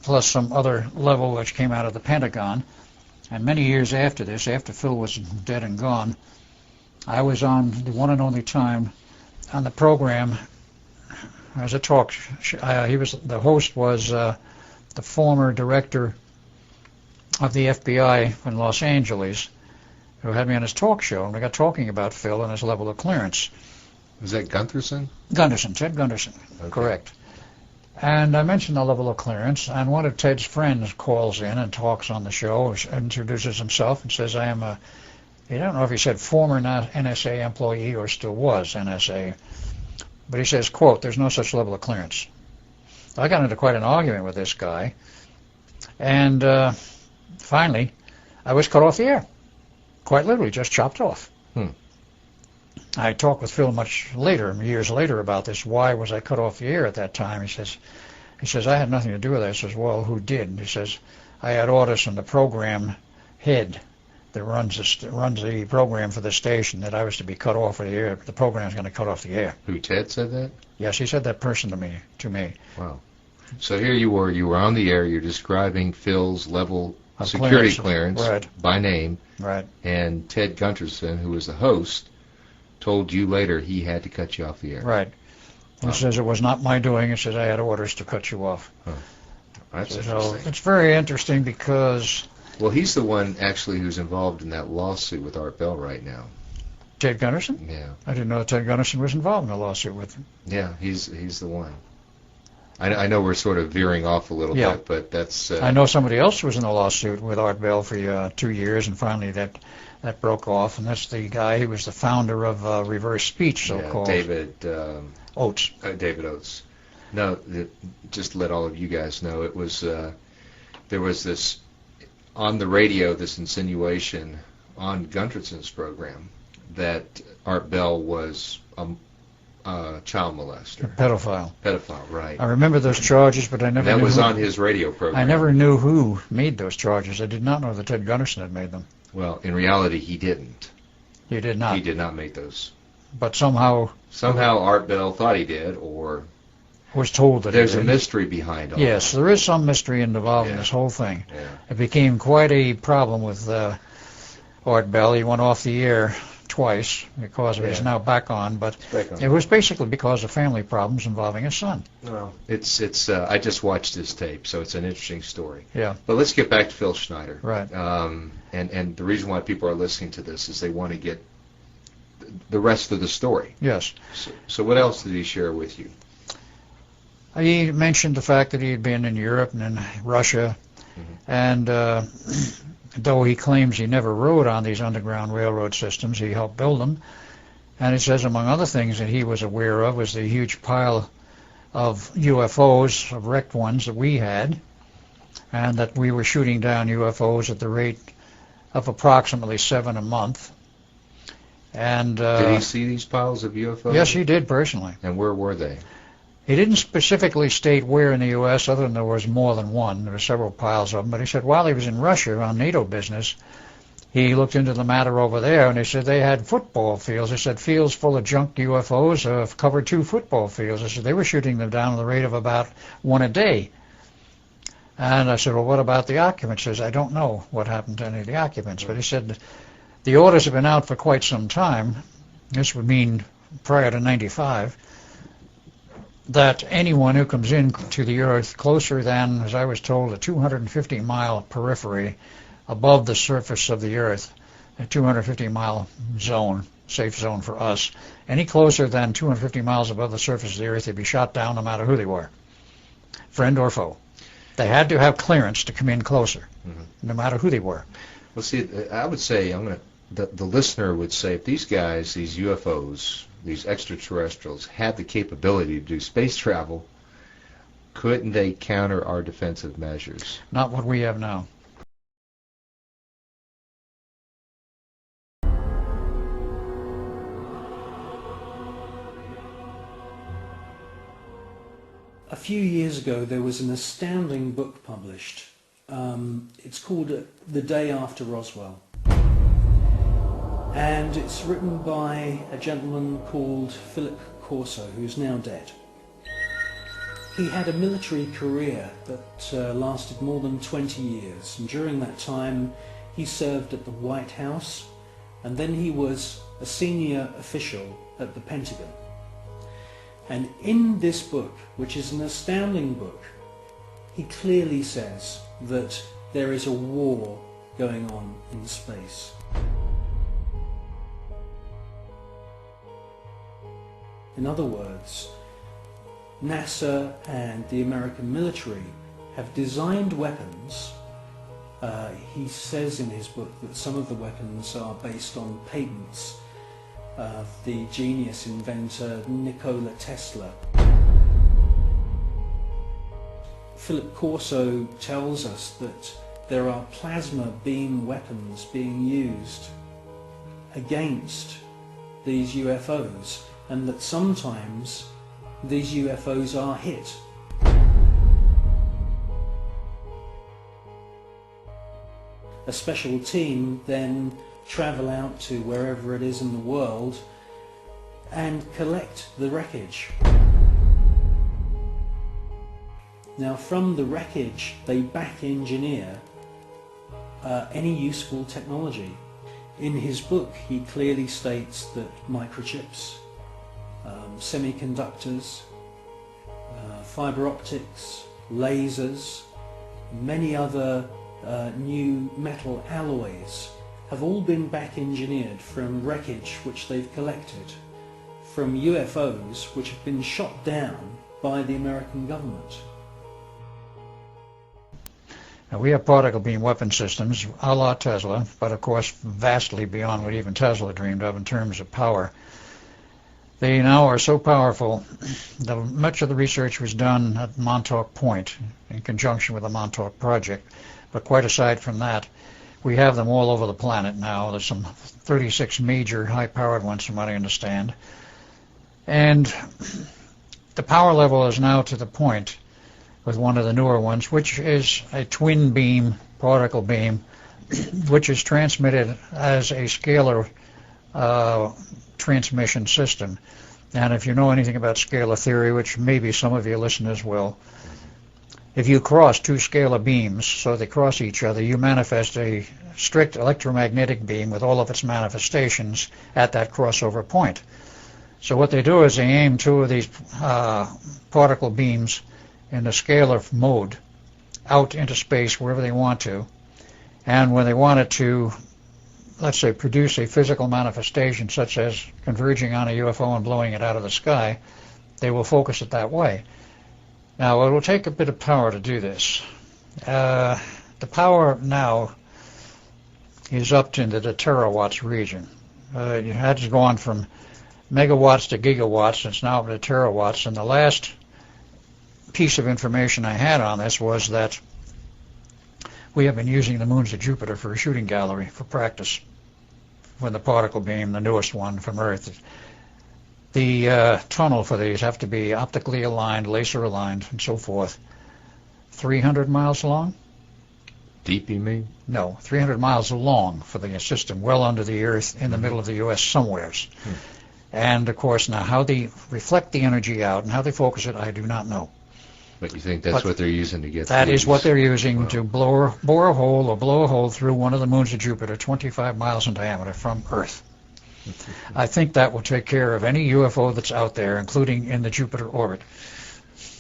plus some other level which came out of the Pentagon. And many years after this, after Phil was dead and gone, I was on the one and only time on the program as a talk. The host was the former director of the FBI in Los Angeles, who had me on his talk show, and we got talking about Phil and his level of clearance. Was that Gunderson? Gunderson, Ted Gunderson, okay. Correct. And I mentioned the level of clearance, and one of Ted's friends calls in and talks on the show, introduces himself, and says, I am I don't know if he said former NSA employee or still was NSA, but he says, quote, there's no such level of clearance. I got into quite an argument with this guy, and finally, I was cut off the air. Quite literally, just chopped off. I talked with Phil much later, years later, about this. Why was I cut off the air at that time? He says, I had nothing to do with that. I says, well, who did? And he says, I had orders from the program head that runs the program for the station that I was to be cut off the air. The program is going to cut off the air. Who, Ted said that? Yes, he said that person to me. Wow. So here you were on the air, you're describing Phil's level of security clearance right. by name. Right. And Ted Gunderson, who was the host, told you later he had to cut you off the air. Right. He says it was not my doing. He says I had orders to cut you off. Huh. That's so interesting. It's very interesting because... Well, he's the one actually who's involved in that lawsuit with Art Bell right now. Ted Gunderson? Yeah. I didn't know Ted Gunderson was involved in a lawsuit with him. Yeah, he's the one. I know we're sort of veering off a little bit, but that's... I know somebody else was in a lawsuit with Art Bell for 2 years, and finally that broke off, and that's the guy who was the founder of reverse speech, so-called. David... Oates. David Oates. No, just to let all of you guys know, it was... there was this... On the radio, this insinuation on Gunderson's program that Art Bell was... child molester. Pedophile, right. I remember those charges, but I never knew that was on his radio program. I never knew who made those charges. I did not know that Ted Gunderson had made them. Well, in reality, he didn't. He did not? He did not make those. But somehow... Somehow Art Bell thought he did, or... was told that there's a mystery behind all Yes, that. there is some mystery involved in this whole thing. Yeah. It became quite a problem with Art Bell. He went off the air twice because of it. He's now back on, but it was basically because of family problems involving his son. Well, it's I just watched this tape, so it's an interesting story. Yeah. But let's get back to Phil Schneider. Right. And the reason why people are listening to this is they want to get the rest of the story. Yes. So what else did he share with you? He mentioned the fact that he had been in Europe and in Russia, and though he claims he never rode on these underground railroad systems, he helped build them. And he says, among other things that he was aware of, was the huge pile of UFOs, of wrecked ones that we had, and that we were shooting down UFOs at the rate of approximately 7 a month. And did he see these piles of UFOs? Yes, he did personally. And where were they? He didn't specifically state where in the U.S., other than there was more than one. There were several piles of them. But he said while he was in Russia on NATO business, he looked into the matter over there, and he said they had football fields. He said fields full of junk UFOs have covered 2 football fields. He said they were shooting them down at the rate of about 1 a day. And I said, well, what about the occupants? He says, I don't know what happened to any of the occupants. But he said the orders have been out for quite some time. This would mean prior to 95. That anyone who comes in to the Earth closer than, as I was told, a 250-mile periphery above the surface of the Earth, a 250-mile zone, safe zone for us, any closer than 250 miles above the surface of the Earth, they'd be shot down no matter who they were, friend or foe. They had to have clearance to come in closer, no matter who they were. Well, see, I would say, the listener would say, if these guys, these UFOs, these extraterrestrials, had the capability to do space travel, couldn't they counter our defensive measures? Not what we have now. A few years ago there was an astounding book published. It's called The Day After Roswell. And it's written by a gentleman called Philip Corso, who's now dead. He had a military career that lasted more than 20 years, and during that time he served at the White House, and then he was a senior official at the Pentagon. And in this book, which is an astounding book, he clearly says that there is a war going on in space. In other words, NASA and the American military have designed weapons. He says in his book that some of the weapons are based on patents of the genius inventor Nikola Tesla. Philip Corso tells us that there are plasma beam weapons being used against these UFOs, and that sometimes these UFOs are hit. A special team then travel out to wherever it is in the world and collect the wreckage. Now, from the wreckage they back engineer any useful technology. In his book he clearly states that microchips, semiconductors, fiber optics, lasers, many other new metal alloys have all been back engineered from wreckage which they've collected from UFOs which have been shot down by the American government. Now, we have particle beam weapon systems a la Tesla, but of course vastly beyond what even Tesla dreamed of in terms of power. They now are so powerful that much of the research was done at Montauk Point in conjunction with the Montauk Project. But quite aside from that, we have them all over the planet now. There's some 36 major high-powered ones from what I understand. And the power level is now to the point with one of the newer ones, which is a twin beam, particle beam, which is transmitted as a scalar transmission system. And if you know anything about scalar theory, which maybe some of your listeners will, if you cross two scalar beams so they cross each other, you manifest a strict electromagnetic beam with all of its manifestations at that crossover point. So what they do is they aim two of these particle beams in the scalar mode out into space wherever they want to, and when they want it to, let's say, produce a physical manifestation such as converging on a UFO and blowing it out of the sky, they will focus it that way. Now, it will take a bit of power to do this. The power now is up into the terawatts region. It has gone from megawatts to gigawatts. It's now up to terawatts, and the last piece of information I had on this was that we have been using the moons of Jupiter for a shooting gallery for practice with the particle beam, the newest one from Earth. The tunnel for these have to be optically aligned, laser aligned, and so forth. 300 miles long? Deep, you mean? No, 300 miles long for the system, well under the Earth, in the middle of the U.S. somewheres. And, of course, now how they reflect the energy out and how they focus it, I do not know. But you think that's what they're using to get that these? Is what they're using to bore a hole or blow a hole through one of the moons of Jupiter, 25 miles in diameter from Earth. I think that will take care of any UFO that's out there, including in the Jupiter orbit.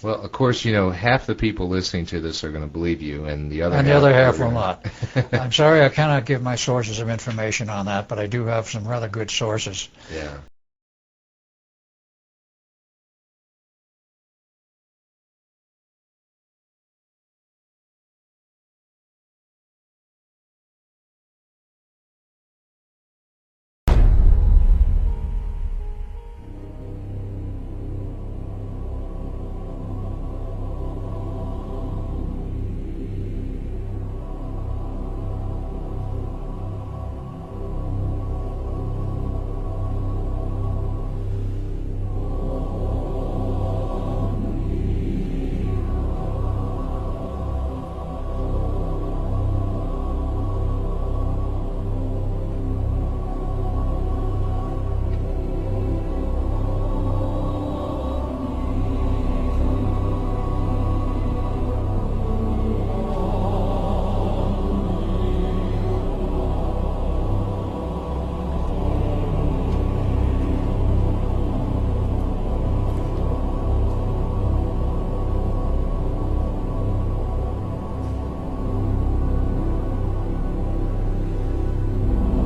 Well, of course, you know, half the people listening to this are going to believe you, and the other half will not. I'm sorry I cannot give my sources of information on that, but I do have some rather good sources. Yeah.